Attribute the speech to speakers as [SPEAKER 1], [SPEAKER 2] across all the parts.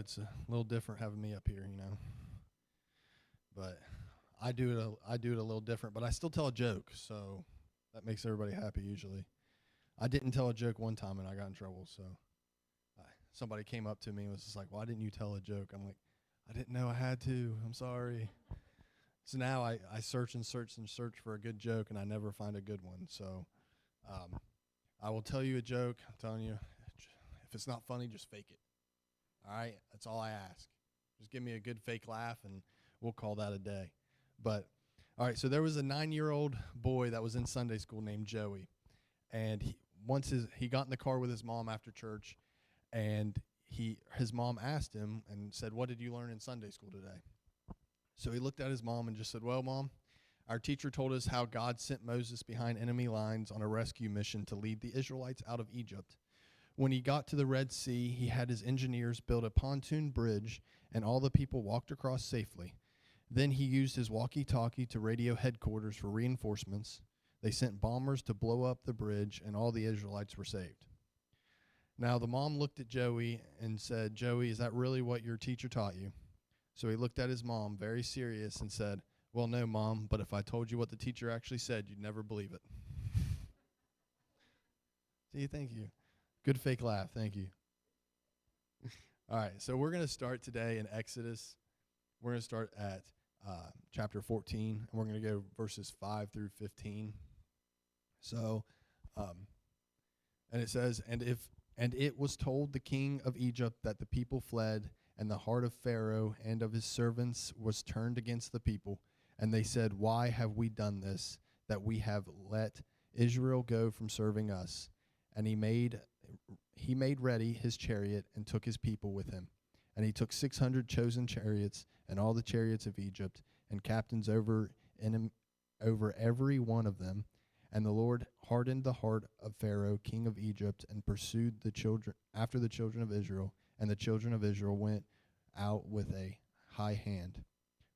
[SPEAKER 1] it's a little different having me up here, But I do it a little different, but I still tell a joke, so that makes everybody happy usually. I didn't tell a joke one time and I got in trouble, so somebody came up to me and was just like, "Why didn't you tell a joke?" I'm like, "I didn't know I had to. I'm sorry." So now I search and search and search for a good joke, and I never find a good one. So I will tell you a joke. I'm telling you, if it's not funny, just fake it. All right? That's all I ask. Just give me a good fake laugh, and we'll call that a day. But, all right, so there was a 9-year-old boy that was in Sunday school named Joey. And once he got in the car with his mom after church, and his mom asked him and said, "What did you learn in Sunday school today?" So he looked at his mom and just said, "Well, Mom, our teacher told us how God sent Moses behind enemy lines on a rescue mission to lead the Israelites out of Egypt. When he got to the Red Sea, he had his engineers build a pontoon bridge, and all the people walked across safely. Then he used his walkie-talkie to radio headquarters for reinforcements. They sent bombers to blow up the bridge, and all the Israelites were saved." Now the mom looked at Joey and said, "Joey, is that really what your teacher taught you?" So he looked at his mom, very serious, and said, "Well, no, Mom, but if I told you what the teacher actually said, you'd never believe it." See, thank you. Good fake laugh, thank you. All right, so we're going to start today in Exodus. We're going to start at chapter 14, and we're going to go verses 5 through 15. So, and it says, and it was told the king of Egypt that the people fled, and the heart of Pharaoh and of his servants was turned against the people. And they said, "Why have we done this, that we have let Israel go from serving us?" And he made ready his chariot and took his people with him. And he took 600 chosen chariots and all the chariots of Egypt and captains over every one of them. And the Lord hardened the heart of Pharaoh, king of Egypt, and pursued after the children of Israel. And the children of Israel went out with a high hand.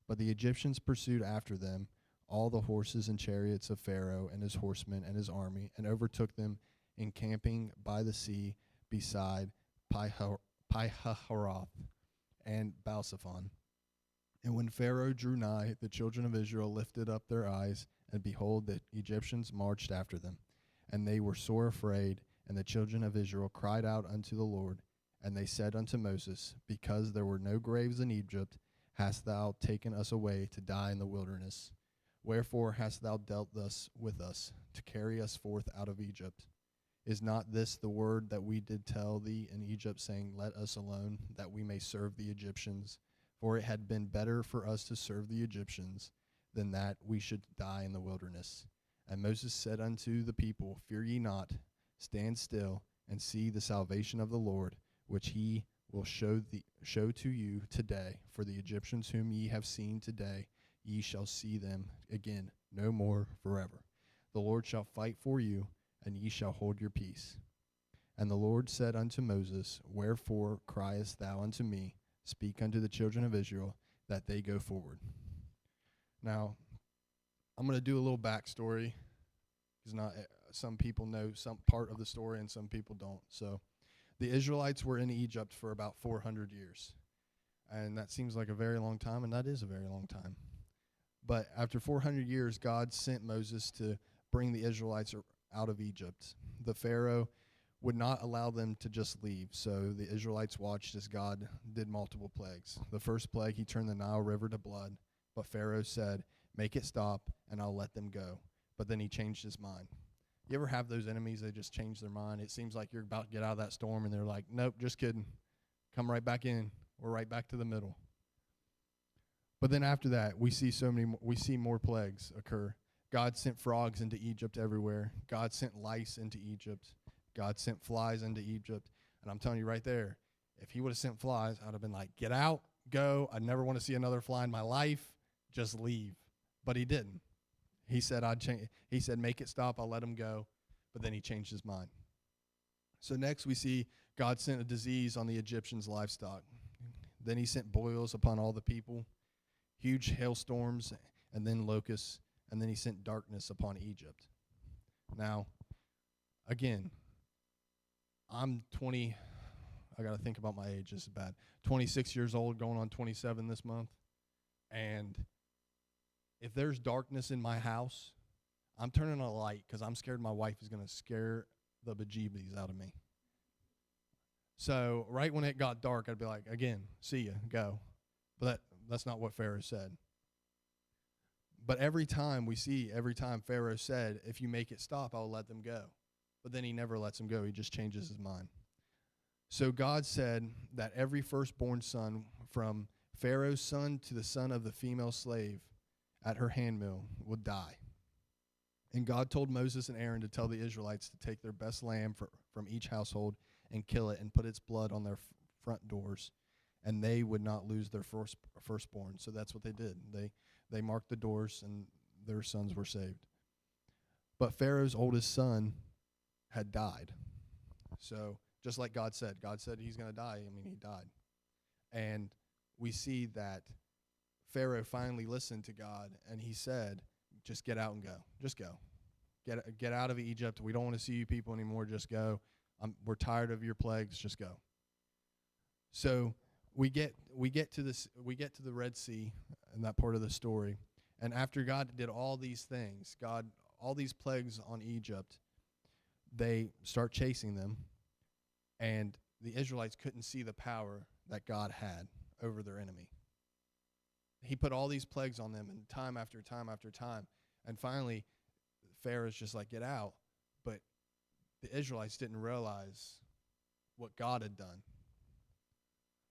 [SPEAKER 1] But the Egyptians pursued after them all the horses and chariots of Pharaoh and his horsemen and his army, and overtook them encamping by the sea beside Pi-hahiroth and Baalzephon. And when Pharaoh drew nigh, the children of Israel lifted up their eyes, and behold, the Egyptians marched after them. And they were sore afraid, and the children of Israel cried out unto the Lord. And they said unto Moses, "Because there were no graves in Egypt, hast thou taken us away to die in the wilderness? Wherefore hast thou dealt thus with us, to carry us forth out of Egypt? Is not this the word that we did tell thee in Egypt, saying, Let us alone, that we may serve the Egyptians? For it had been better for us to serve the Egyptians than that we should die in the wilderness." And Moses said unto the people, "Fear ye not, stand still, and see the salvation of the Lord, which he will show to you today. For the Egyptians whom ye have seen today, ye shall see them again no more forever. The Lord shall fight for you, and ye shall hold your peace." And the Lord said unto Moses, "Wherefore criest thou unto me? Speak unto the children of Israel, that they go forward." Now, I'm going to do a little backstory, because some people know some part of the story and some people don't. So the Israelites were in Egypt for about 400 years. And that seems like a very long time, and that is a very long time. But after 400 years, God sent Moses to bring the Israelites out of Egypt. The Pharaoh would not allow them to just leave, so the Israelites watched as God did multiple plagues. The first plague, he turned the Nile River to blood, but Pharaoh said, "Make it stop, and I'll let them go." But then he changed his mind. You ever have those enemies, they just change their mind? It seems like you're about to get out of that storm, and they're like, "Nope, just kidding. Come right back in. We're right back to the middle." But then after that, we see more plagues occur. God sent frogs into Egypt everywhere. God sent lice into Egypt. God sent flies into Egypt. And I'm telling you right there, if he would have sent flies, I'd have been like, "Get out, go. I never want to see another fly in my life. Just leave." But he didn't. He said, He said, "Make it stop. I'll let him go." But then he changed his mind. So next we see God sent a disease on the Egyptians' livestock. Then he sent boils upon all the people, huge hailstorms, and then locusts. And then he sent darkness upon Egypt. Now, again, I'm I got to think about my age. This is bad. 26 years old, going on 27 this month. And if there's darkness in my house, I'm turning on a light because I'm scared my wife is going to scare the bejeebies out of me. So right when it got dark, I'd be like, again, see ya, go. But that's not what Pharaoh said. But every time Pharaoh said, if you make it stop, I'll let them go. But then he never lets them go. He just changes his mind. So God said that every firstborn son, from Pharaoh's son to the son of the female slave at her handmill, would die. And God told Moses and Aaron to tell the Israelites to take their best lamb from each household and kill it and put its blood on their front doors, and they would not lose their firstborn. So that's what they did. They marked the doors, and their sons were saved. But Pharaoh's oldest son had died. So just like God said he's going to die. I mean, he died. And we see that Pharaoh finally listened to God, and he said, just get out and go. Just go. Get out of Egypt. We don't want to see you people anymore. Just go. We're tired of your plagues. Just go. So we get to the Red Sea in that part of the story. And after God did all these things, all these plagues on Egypt, they start chasing them, and the Israelites couldn't see the power that God had over their enemy. He put all these plagues on them, and time after time after time. And finally, Pharaoh's just like, get out. But the Israelites didn't realize what God had done.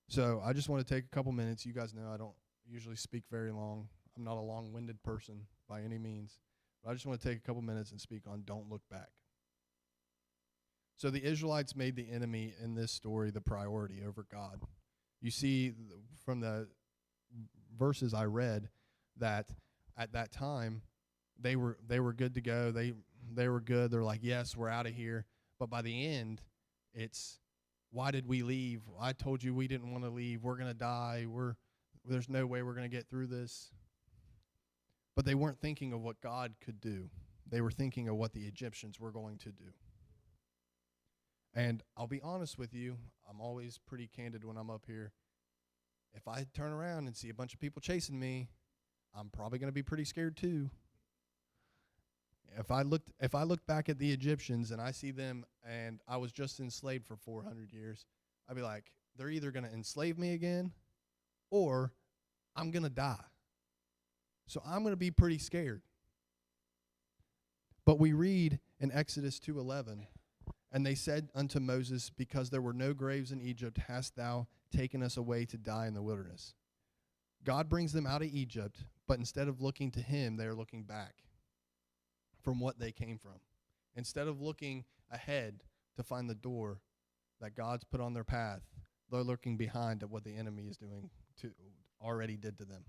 [SPEAKER 1] So I just want to take a couple minutes. You guys know I don't usually speak very long. I'm not a long-winded person by any means. But I just want to take a couple minutes and speak on don't look back. So the Israelites made the enemy in this story the priority over God. You see from the verses I read that at that time they were good to go. They were good. They're like, yes, we're out of here. But by the end, it's, why did we leave? I told you we didn't want to leave. We're going to die. There's no way we're going to get through this. But they weren't thinking of what God could do. They were thinking of what the Egyptians were going to do. And I'll be honest with you, I'm always pretty candid when I'm up here. If I turn around and see a bunch of people chasing me, I'm probably going to be pretty scared too. If I look back at the Egyptians and I see them and I was just enslaved for 400 years, I'd be like, they're either going to enslave me again or I'm going to die. So I'm going to be pretty scared. But we read in Exodus 2:11, and they said unto Moses, because there were no graves in Egypt, hast thou taken us away to die in the wilderness. God brings them out of Egypt, but instead of looking to him, they are looking back from what they came from. Instead of looking ahead to find the door that God's put on their path, they're looking behind at what the enemy is doing already did to them.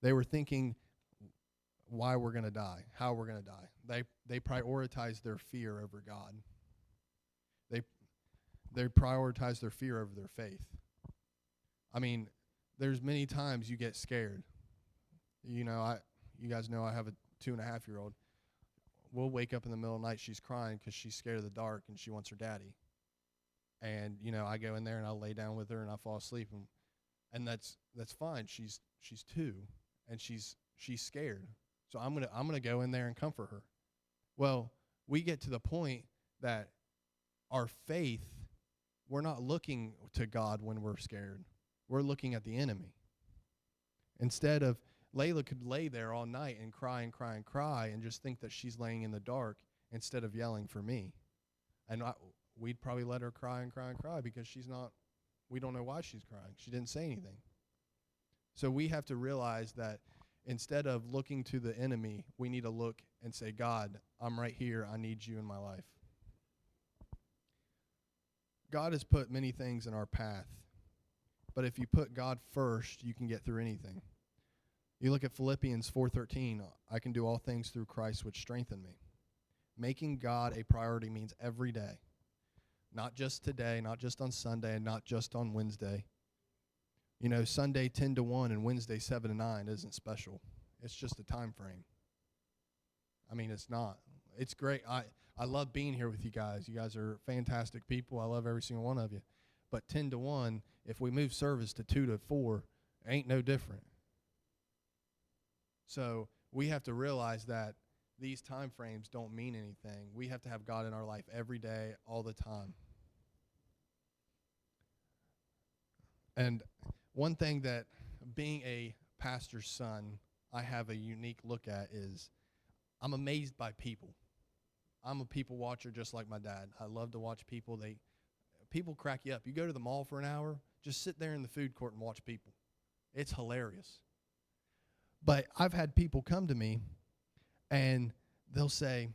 [SPEAKER 1] They were thinking why we're going to die, how we're going to die. They prioritize their fear over God. They prioritize their fear over their faith. I mean, there's many times you get scared. You guys know I have a 2.5-year-old. We'll wake up in the middle of the night, she's crying because she's scared of the dark and she wants her daddy. And I go in there and I'll lay down with her and I fall asleep, and that's fine. She's 2 and she's scared. So I'm gonna go in there and comfort her. Well, we get to the point that our faith, we're not looking to God when we're scared. We're looking at the enemy. Instead of, Layla could lay there all night and cry and cry and cry and just think that she's laying in the dark instead of yelling for me. And we'd probably let her cry and cry and cry because we don't know why she's crying. She didn't say anything. So we have to realize that instead of looking to the enemy, we need to look and say, God, I'm right here. I need you in my life. God has put many things in our path, but if you put God first, you can get through anything. You look at Philippians 4:13, I can do all things through Christ which strengthen me. Making God a priority means every day, not just today, not just on Sunday, and not just on Wednesday. Sunday 10 to 1 and Wednesday 7 to 9 isn't special. It's just a time frame. I mean, it's not. It's great. I love being here with you guys. You guys are fantastic people. I love every single one of you. But 10 to 1, if we move service to 2 to 4, ain't no different. So we have to realize that these time frames don't mean anything. We have to have God in our life every day, all the time. And one thing that being a pastor's son, I have a unique look at is I'm amazed by people. I'm a people watcher just like my dad. I love to watch people. People crack you up. You go to the mall for an hour, just sit there in the food court and watch people. It's hilarious. But I've had people come to me and they'll say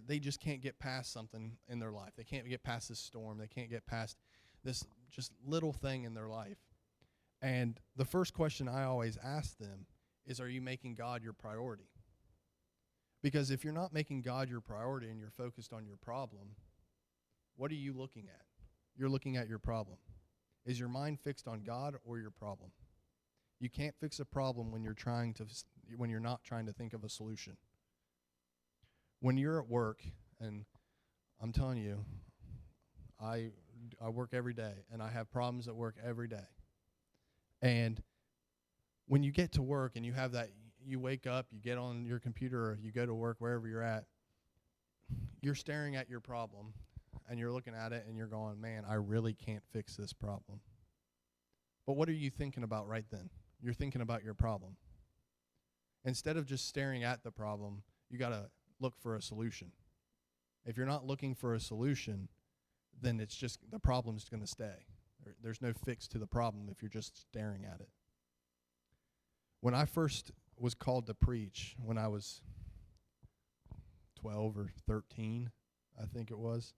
[SPEAKER 1] they just can't get past something in their life. They can't get past this storm. They can't get past this just little thing in their life. And the first question I always ask them is, are you making God your priority? Because if you're not making God your priority and you're focused on your problem, what are you looking at? You're looking at your problem. Is your mind fixed on God or your problem? You can't fix a problem when you're not trying to think of a solution. When you're at work, and I'm telling you, I work every day, and I have problems at work every day. And when you get to work and you have that, you wake up, you get on your computer, or you go to work, wherever you're at, you're staring at your problem, and you're looking at it, and you're going, man, I really can't fix this problem. But what are you thinking about right then? You're thinking about your problem. Instead of just staring at the problem, you got to look for a solution. If you're not looking for a solution, then it's just the problem's going to stay. There's no fix to the problem if you're just staring at it. When I first was called to preach, when I was 12 or 13, I think it was,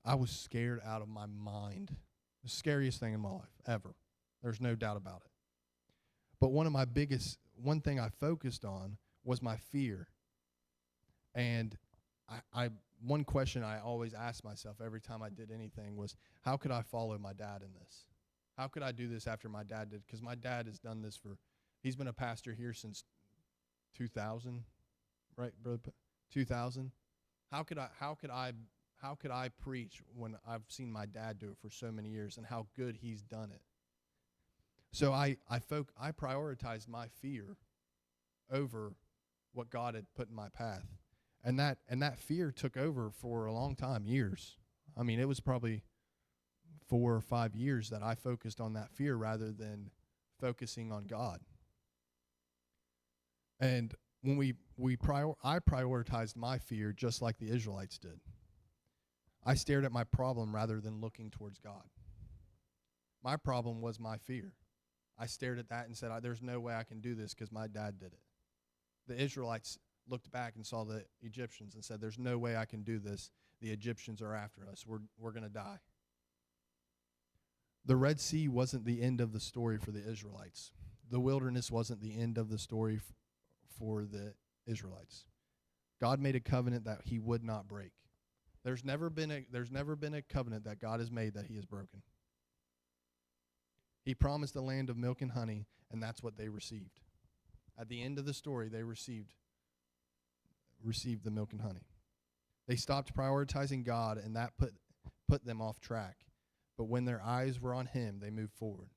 [SPEAKER 1] I was scared out of my mind. The scariest thing in my life, ever. There's no doubt about it. But one thing I focused on was my fear. And one question I always asked myself every time I did anything was, how could I follow my dad in this? How could I do this after my dad did? Because my dad has done this he's been a pastor here since 2000, right, brother? 2000. How could I preach when I've seen my dad do it for so many years and how good he's done it? So I prioritized my fear over what God had put in my path. And that fear took over for a long time, years. I mean, it was probably 4 or 5 years that I focused on that fear rather than focusing on God. And when I prioritized my fear just like the Israelites did. I stared at my problem rather than looking towards God. My problem was my fear. I stared at that and said, there's no way I can do this because my dad did it. The Israelites looked back and saw the Egyptians and said, there's no way I can do this. The Egyptians are after us. We're going to die. The Red Sea wasn't the end of the story for the Israelites. The wilderness wasn't the end of the story for the Israelites. God made a covenant that he would not break. There's never been a covenant that God has made that he has broken. He promised a land of milk and honey, and that's what they received. At the end of the story, they received the milk and honey. They stopped prioritizing God, and that put them off track. But when their eyes were on him, they moved forward.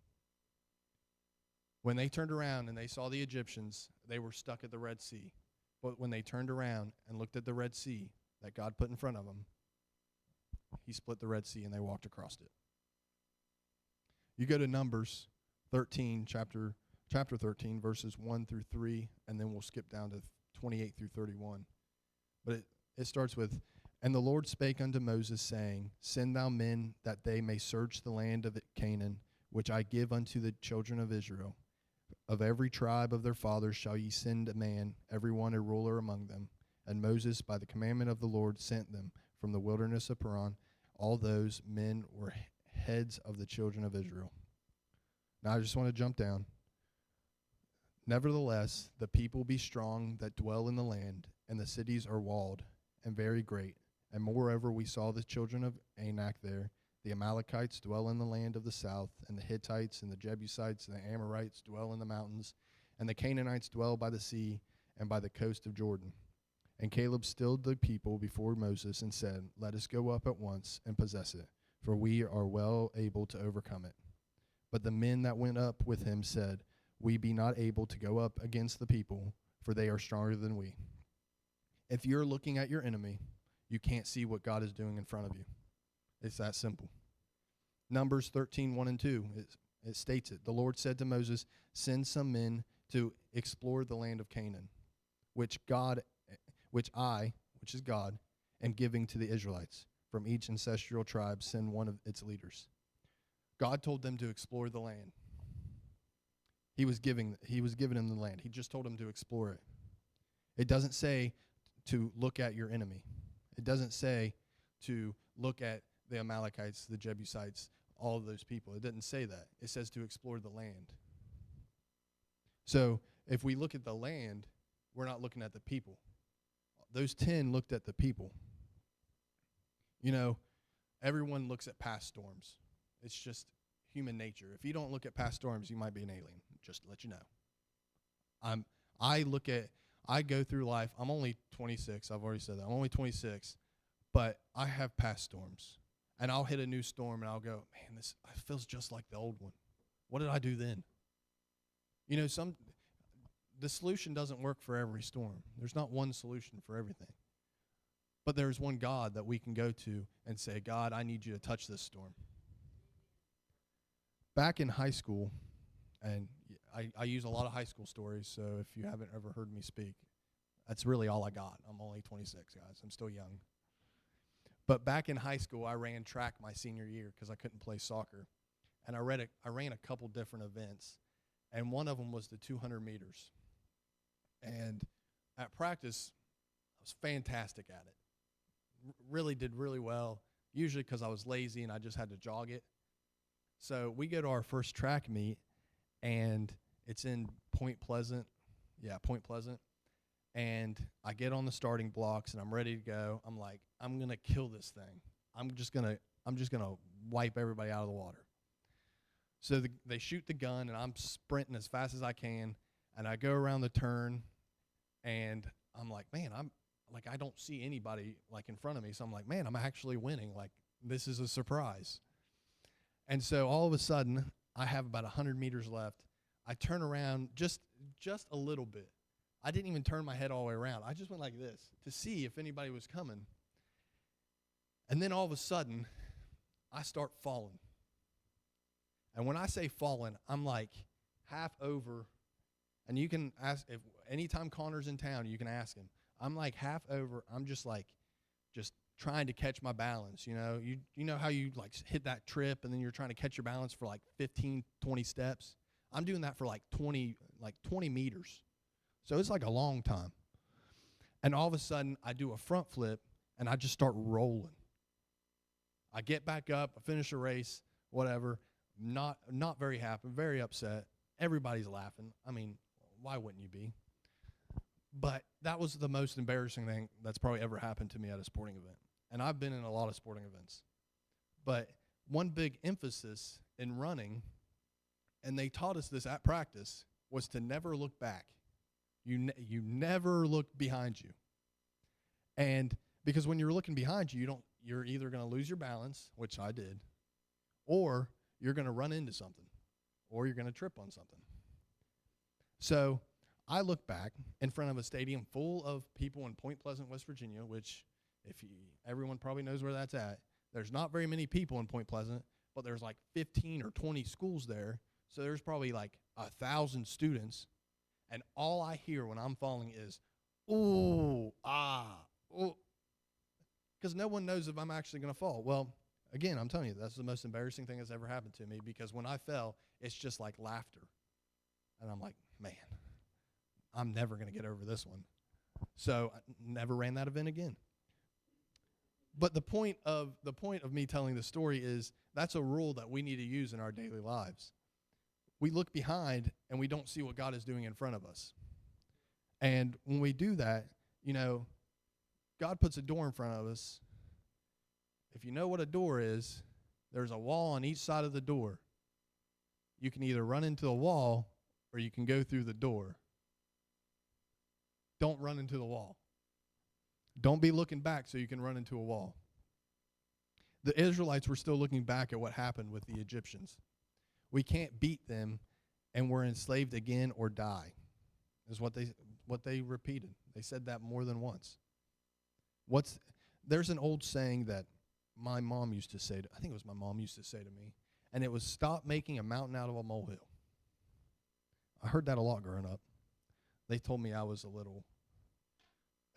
[SPEAKER 1] When they turned around and they saw the Egyptians, they were stuck at the Red Sea. But when they turned around and looked at the Red Sea that God put in front of them, he split the Red Sea and they walked across it. You go to Numbers 13, chapter 13, verses 1 through 3, and then we'll skip down to 28 through 31. But it starts with, and the Lord spake unto Moses, saying, Send thou men that they may search the land of Canaan, which I give unto the children of Israel. Of every tribe of their fathers shall ye send a man, every one a ruler among them. And Moses, by the commandment of the Lord, sent them from the wilderness of Paran. All those men were heads of the children of Israel. Now I just want to jump down. Nevertheless, the people be strong that dwell in the land, and the cities are walled and very great. And moreover, we saw the children of Anak there. The Amalekites dwell in the land of the south, and the Hittites and the Jebusites and the Amorites dwell in the mountains, and the Canaanites dwell by the sea and by the coast of Jordan. And Caleb stilled the people before Moses and said, "Let us go up at once and possess it, for we are well able to overcome it." But the men that went up with him said, "We be not able to go up against the people, for they are stronger than we." If you're looking at your enemy, you can't see what God is doing in front of you. It's that simple. Numbers 13:1 and 2, it states it. The Lord said to Moses, "Send some men to explore the land of Canaan, which is God, am giving to the Israelites. From each ancestral tribe, send one of its leaders." God told them to explore the land. He was giving them the land. He just told them to explore it. It doesn't say to look at your enemy. It doesn't say to look at the Amalekites, the Jebusites, all of those people. It doesn't say that. It says to explore the land. So if we look at the land, we're not looking at the people. Those 10 looked at the people. You know, everyone looks at past storms. It's just human nature. If you don't look at past storms, you might be an alien, just to let you know. I go through life. I'm only 26. I've already said that. I'm only 26, but I have past storms. And I'll hit a new storm and I'll go, man, this feels just like the old one. What did I do then? You know, the solution doesn't work for every storm. There's not one solution for everything. But there's one God that we can go to and say, "God, I need you to touch this storm." Back in high school, and I use a lot of high school stories, so if you haven't ever heard me speak, that's really all I got. I'm only 26, guys. I'm still young. But back in high school, I ran track my senior year because I couldn't play soccer. And I ran a couple different events, and one of them was the 200 meters. And at practice, I was fantastic at it. Really did really well, usually because I was lazy and I just had to jog it. So we go to our first track meet, and it's in Point Pleasant. Yeah, Point Pleasant. And I get on the starting blocks, and I'm ready to go. I'm like, I'm going to kill this thing. I'm just going to wipe everybody out of the water. So they shoot the gun, and I'm sprinting as fast as I can, and I go around the turn, and I'm like, man, I don't see anybody like in front of me. So I'm like, man, I'm actually winning. Like, this is a surprise. And so all of a sudden, I have about 100 meters left. I turn around just a little bit. I didn't even turn my head all the way around. I just went like this to see if anybody was coming. And then all of a sudden, I start falling. And when I say falling, I'm like half over. And you can ask, if anytime Connor's in town, you can ask him. I'm like half over. I'm just trying to catch my balance. You know how you like hit that trip and then you're trying to catch your balance for like 15, 20 steps. I'm doing that for like 20 meters. So it's like a long time. And all of a sudden, I do a front flip, and I just start rolling. I get back up, I finish the race, whatever. Not very happy, very upset. Everybody's laughing. I mean, why wouldn't you be? But that was the most embarrassing thing that's probably ever happened to me at a sporting event. And I've been in a lot of sporting events. But one big emphasis in running, and they taught us this at practice, was to never look back. You never look behind you. And because when you're looking behind you, you're either going to lose your balance, which I did, or you're going to run into something, or you're going to trip on something. So I look back in front of a stadium full of people in Point Pleasant, West Virginia, which everyone probably knows where that's at. There's not very many people in Point Pleasant, but there's like 15 or 20 schools there. So there's probably like 1,000 students. And all I hear when I'm falling is, ooh, ah, ooh. Because no one knows if I'm actually going to fall. Well, again, I'm telling you, that's the most embarrassing thing that's ever happened to me, because when I fell, it's just like laughter. And I'm like, man, I'm never going to get over this one. So I never ran that event again. But the point of me telling the story is that's a rule that we need to use in our daily lives. We look behind and we don't see what God is doing in front of us. And when we do that, God puts a door in front of us. If you know what a door is, there's a wall on each side of the door. You can either run into the wall or you can go through the door. Don't run into the wall. Don't be looking back so you can run into a wall. The Israelites were still looking back at what happened with the Egyptians. We can't beat them, and we're enslaved again or die, is what they repeated. They said that more than once. There's an old saying that my mom used to say, I think it was my mom used to say to me, and it was, stop making a mountain out of a molehill. I heard that a lot growing up. They told me I was a little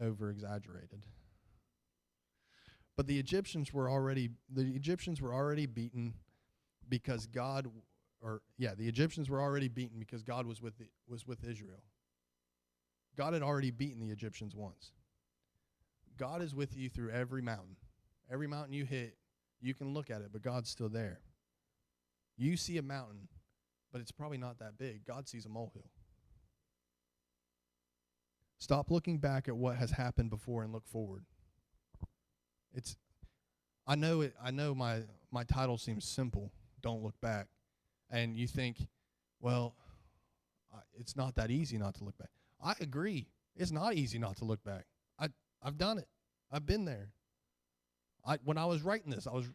[SPEAKER 1] over-exaggerated. But the Egyptians were already beaten because God was with Israel. God had already beaten the Egyptians once. God is with you through every mountain. Every mountain you hit, you can look at it, but God's still there. You see a mountain, but it's probably not that big. God sees a molehill. Stop looking back at what has happened before and look forward. I know my title seems simple, don't look back. And you think, well, it's not that easy not to look back. I agree. It's not easy not to look back. I've done it. I've been there. When I was writing this, I was,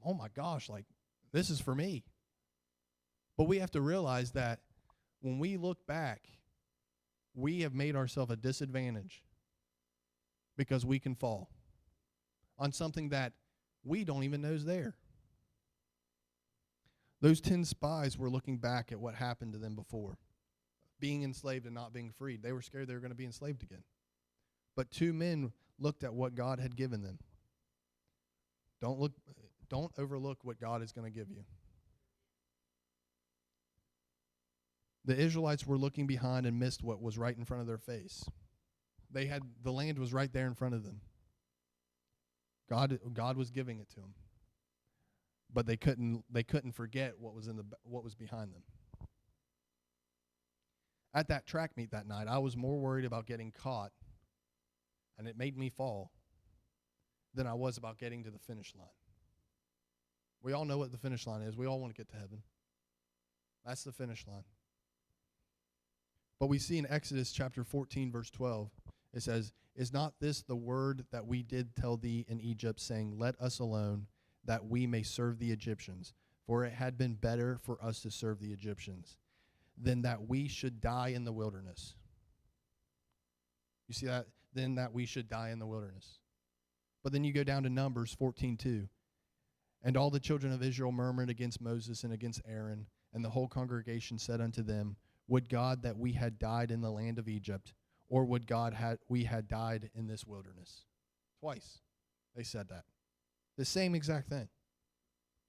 [SPEAKER 1] oh my gosh, like, this is for me. But we have to realize that when we look back, we have made ourselves a disadvantage because we can fall on something that we don't even know is there. Those 10 spies were looking back at what happened to them before, being enslaved and not being freed. They were scared they were going to be enslaved again. But 2 men looked at what God had given them. Don't overlook what God is going to give you. The Israelites were looking behind and missed what was right in front of their face. The land was right there in front of them. God was giving it to them. But they couldn't forget what was behind them. At that track meet that night, I was more worried about getting caught, and it made me fall, than I was about getting to the finish line. We all know what the finish line is. We all want to get to heaven. That's the finish line. But we see in Exodus chapter 14, verse 12, it says, "Is not this the word that we did tell thee in Egypt, saying, Let us alone, that we may serve the Egyptians? For it had been better for us to serve the Egyptians than that we should die in the wilderness." You see that? Than that we should die in the wilderness. But then you go down to Numbers 14:2. "And all the children of Israel murmured against Moses and against Aaron, and the whole congregation said unto them, Would God that we had died in the land of Egypt, or would God we had died in this wilderness?" Twice they said that. The same exact thing.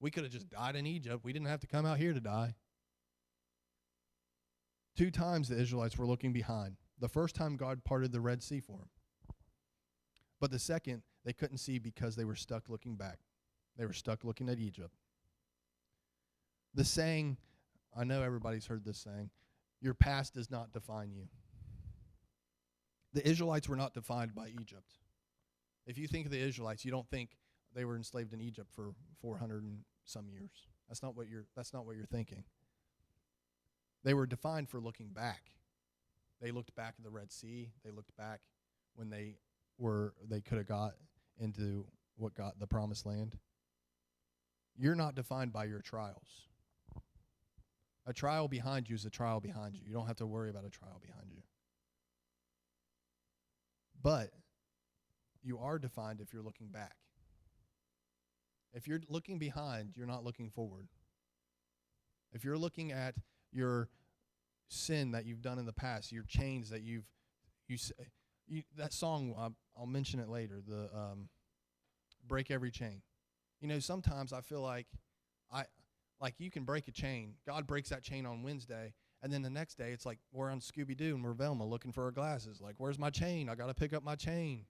[SPEAKER 1] We could have just died in Egypt. We didn't have to come out here to die. 2 times the Israelites were looking behind. The first time God parted the Red Sea for them. But the second, they couldn't see because they were stuck looking back. They were stuck looking at Egypt. The saying, I know everybody's heard this saying, your past does not define you. The Israelites were not defined by Egypt. If you think of the Israelites, you don't think they were enslaved in Egypt for 400 and some years. That's not what you're thinking. They were defined for looking back. They looked back at the Red Sea. They looked back when they could have got into the promised land. You're not defined by your trials. A trial behind you is a trial behind you. You don't have to worry about a trial behind you. But you are defined if you're looking back. If you're looking behind, you're not looking forward. If you're looking at your sin that you've done in the past, your chains that that song, I'll mention it later, the Break Every Chain. You know, sometimes I feel like you can break a chain. God breaks that chain on Wednesday, and then the next day it's like we're on Scooby-Doo and we're Velma looking for our glasses. Like, where's my chain? I got to pick up my chain.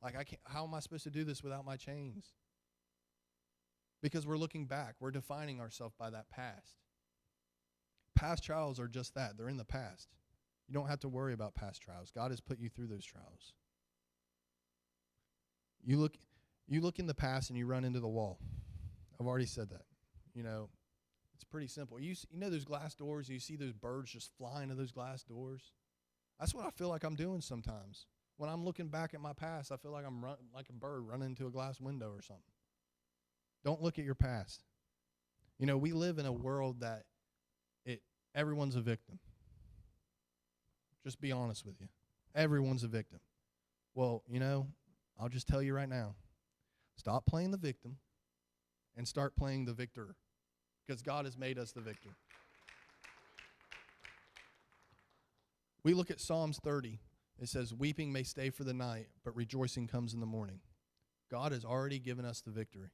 [SPEAKER 1] Like, how am I supposed to do this without my chains? Because we're looking back. We're defining ourselves by that past. Past trials are just that. They're in the past. You don't have to worry about past trials. God has put you through those trials. You look in the past and you run into the wall. I've already said that. You know, it's pretty simple. You know those glass doors, and you see those birds just flying to those glass doors? That's what I feel like I'm doing sometimes. When I'm looking back at my past, I feel like I'm like a bird running into a glass window or something. Don't look at your past. You know, we live in a world that everyone's a victim. Just be honest with you. Everyone's a victim. Well, you know, I'll just tell you right now. Stop playing the victim and start playing the victor, because God has made us the victor. We look at Psalms 30. It says, weeping may stay for the night, but rejoicing comes in the morning. God has already given us the victory.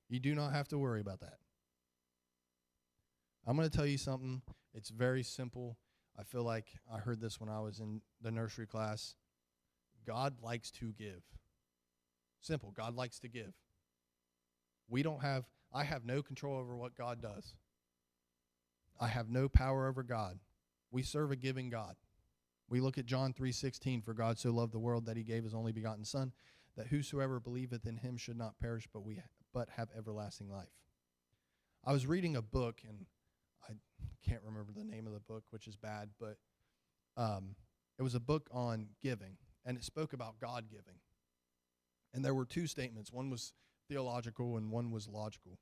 [SPEAKER 1] You do not have to worry about that. I'm going to tell you something. It's very simple. I feel like I heard this when I was in the nursery class. God likes to give. Simple. God likes to give. I have no control over what God does. I have no power over God. We serve a giving God. We look at John 3:16, for God so loved the world that he gave his only begotten Son, that whosoever believeth in him should not perish, but have everlasting life. I was reading a book, and I can't remember the name of the book, which is bad, but it was a book on giving, and it spoke about God giving. And there were two statements. One was theological and one was logical.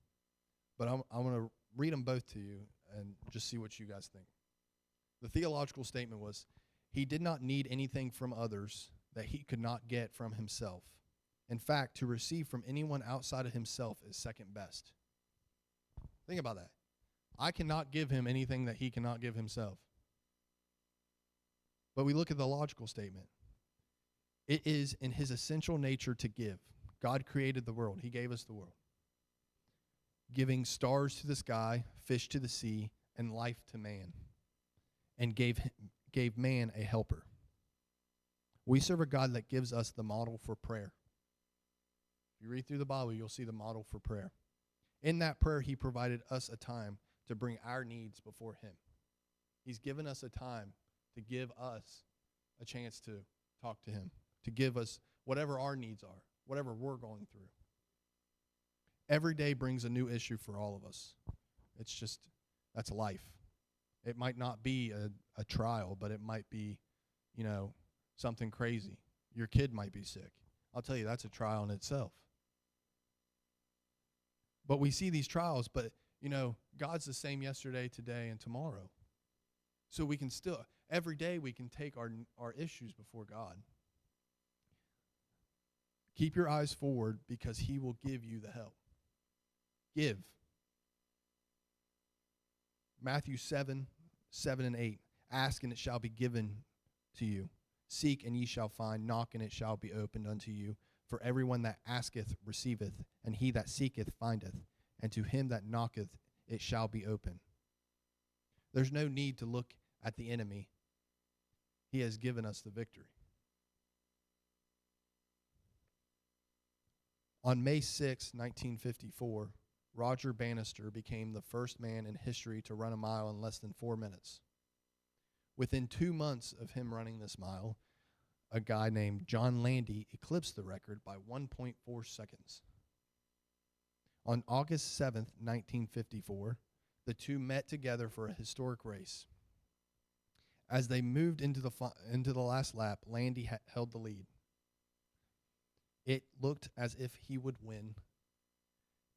[SPEAKER 1] But I'm going to read them both to you and just see what you guys think. The theological statement was, he did not need anything from others that he could not get from himself. In fact, to receive from anyone outside of himself is second best. Think about that. I cannot give him anything that he cannot give himself. But we look at the logical statement. It is in his essential nature to give. God created the world. He gave us the world. Giving stars to the sky, fish to the sea, and life to man. And gave man a helper. We serve a God that gives us the model for prayer. If you read through the Bible, you'll see the model for prayer. In that prayer, he provided us a time to bring our needs before him. He's given us a time to give us a chance to talk to him, to give us whatever our needs are, whatever we're going through. Every day brings a new issue for all of us. It's just, that's life. It might not be a trial, but it might be, something crazy. Your kid might be sick. I'll tell you, that's a trial in itself. But we see these trials, but, God's the same yesterday, today, and tomorrow. So we can still, every day we can take our issues before God. Keep your eyes forward because he will give you the help. Give. Matthew 7:7-8. Ask and it shall be given to you. Seek and ye shall find. Knock and it shall be opened unto you. For everyone that asketh receiveth, and he that seeketh findeth, and to him that knocketh it shall be open. There's no need to look at the enemy. He has given us the victory. On May 6, 1954, Roger Bannister became the first man in history to run a mile in less than 4 minutes. Within 2 months of him running this mile, a guy named John Landy eclipsed the record by 1.4 seconds. On August 7, 1954, the two met together for a historic race. As they moved into the last lap, Landy held the lead. It looked as if he would win,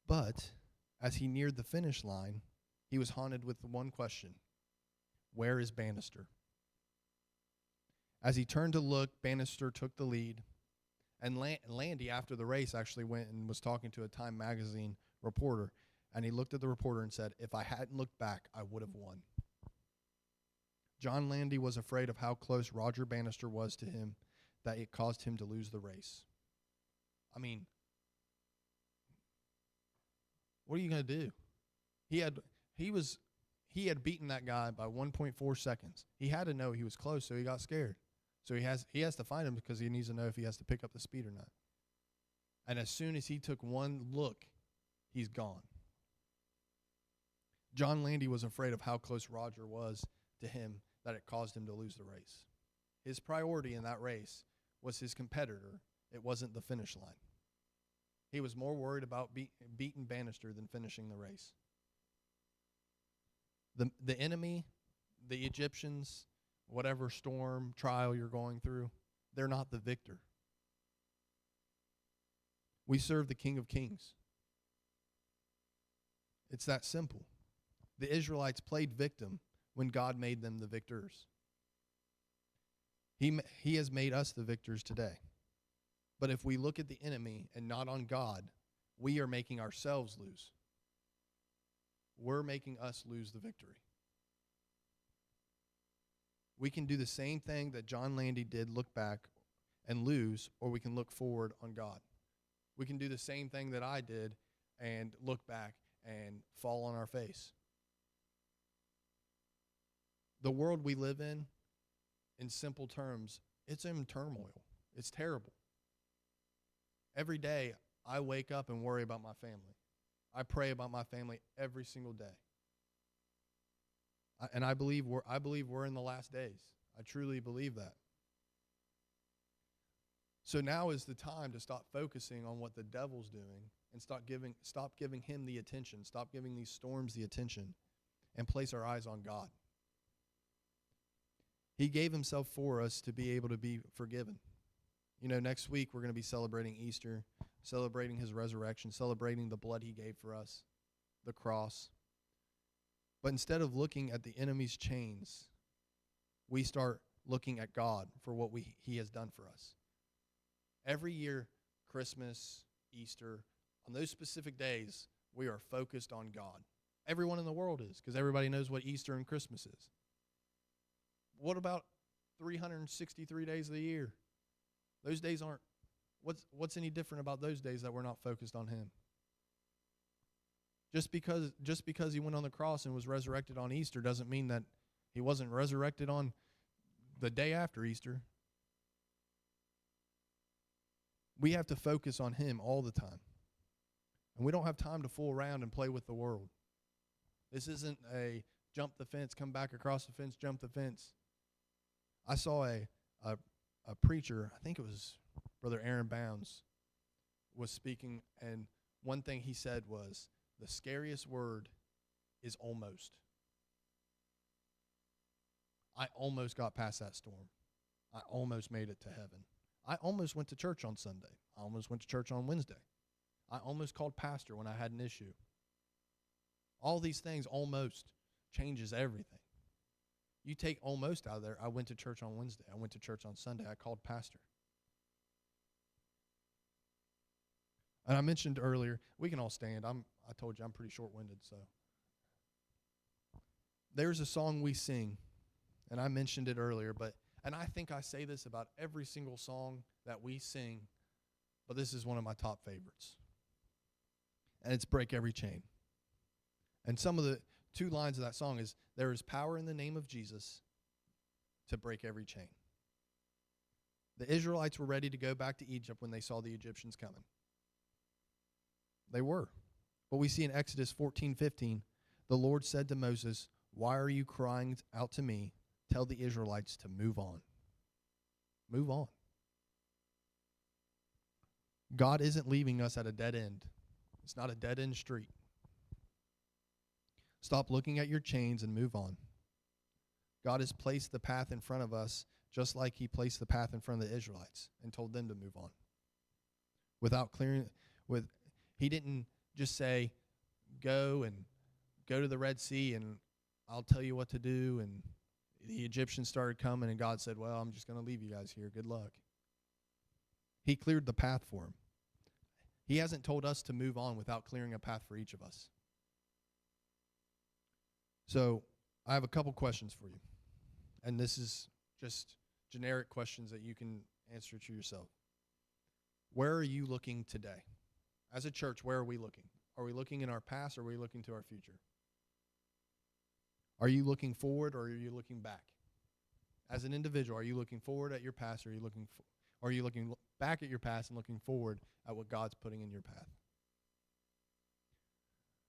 [SPEAKER 1] but as he neared the finish line, he was haunted with the one question: where is Bannister? As he turned to look, Bannister took the lead, and Landy, after the race, actually went and was talking to a Time magazine reporter, and he looked at the reporter and said, "If I hadn't looked back, I would have won." John Landy was afraid of how close Roger Bannister was to him that it caused him to lose the race. I mean, what are you going to do? He had beaten that guy by 1.4 seconds. He had to know he was close, so he got scared. So he has to find him because he needs to know if he has to pick up the speed or not. And as soon as he took one look, he's gone. John Landy was afraid of how close Roger was to him that it caused him to lose the race. His priority in that race was his competitor. It wasn't the finish line. He was more worried about beating Bannister than finishing the race. The enemy, the Egyptians, whatever storm, trial you're going through, they're not the victor. We serve the King of Kings. It's that simple. The Israelites played victim when God made them the victors. He has made us the victors today. But if we look at the enemy and not on God, we are making ourselves lose. We're making us lose the victory. We can do the same thing that John Landy did, look back and lose, or we can look forward on God. We can do the same thing that I did and look back and fall on our face. The world we live in simple terms, it's in turmoil. It's terrible. Every day, I wake up and worry about my family. I pray about my family every single day. And I believe we're in the last days. I truly believe that. So now is the time to stop focusing on what the devil's doing and stop giving him the attention, stop giving these storms the attention, and place our eyes on God. He gave himself for us to be able to be forgiven. You know, next week we're going to be celebrating Easter, celebrating his resurrection, celebrating the blood he gave for us, the cross. But instead of looking at the enemy's chains, we start looking at God for what he has done for us. Every year, Christmas, Easter, on those specific days, we are focused on God. Everyone in the world is, because everybody knows what Easter and Christmas is. What about 363 days of the year? Those days aren't, what's any different about those days that we're not focused on him? Just because he went on the cross and was resurrected on Easter doesn't mean that he wasn't resurrected on the day after Easter. We have to focus on him all the time. And we don't have time to fool around and play with the world. This isn't a jump the fence, come back across the fence, jump the fence. I saw a preacher, I think it was Brother Aaron Bounds, was speaking, and one thing he said was, the scariest word is almost. I almost got past that storm. I almost made it to heaven. I almost went to church on Sunday. I almost went to church on Wednesday. I almost called pastor when I had an issue. All these things almost changes everything. You take almost out of there. I went to church on Wednesday. I went to church on Sunday. I called pastor. And I mentioned earlier, we can all stand. I told you I'm pretty short-winded, so. There's a song we sing, and I mentioned it earlier, and I think I say this about every single song that we sing, but this is one of my top favorites. And it's Break Every Chain. And some of the two lines of that song is, there is power in the name of Jesus to break every chain. The Israelites were ready to go back to Egypt when they saw the Egyptians coming. They were. But we see in Exodus 14:15, the Lord said to Moses, why are you crying out to me? Tell the Israelites to move on. Move on. God isn't leaving us at a dead end. It's not a dead-end street. Stop looking at your chains and move on. God has placed the path in front of us just like he placed the path in front of the Israelites and told them to move on. He didn't just say, go to the Red Sea and I'll tell you what to do. And the Egyptians started coming and God said, well, I'm just going to leave you guys here. Good luck. He cleared the path for him. He hasn't told us to move on without clearing a path for each of us. So I have a couple questions for you. And this is just generic questions that you can answer to yourself. Where are you looking today? As a church, where are we looking? Are we looking in our past or are we looking to our future? Are you looking forward or are you looking back? As an individual, are you looking forward at your past or are you looking back at your past and looking forward at what God's putting in your path?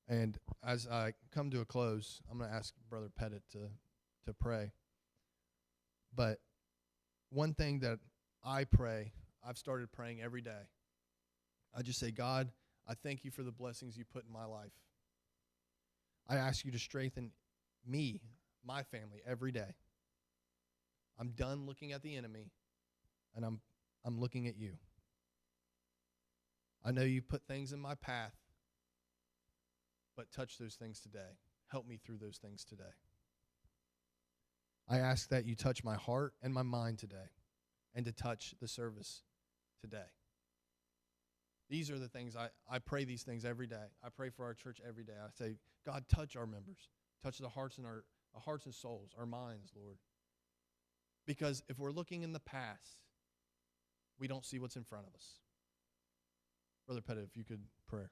[SPEAKER 1] And as I come to a close, I'm going to ask Brother Pettit to pray. But one thing that I pray, I've started praying every day. I just say, God, I thank you for the blessings you put in my life. I ask you to strengthen me, my family, every day. I'm done looking at the enemy, and I'm looking at you. I know you put things in my path, but touch those things today. Help me through those things today. I ask that you touch my heart and my mind today, and to touch the service today. These are the things, I pray these things every day. I pray for our church every day. I say, God, touch our members. Touch the hearts and our hearts and souls, our minds, Lord. Because if we're looking in the past, we don't see what's in front of us. Brother Pettit, if you could pray.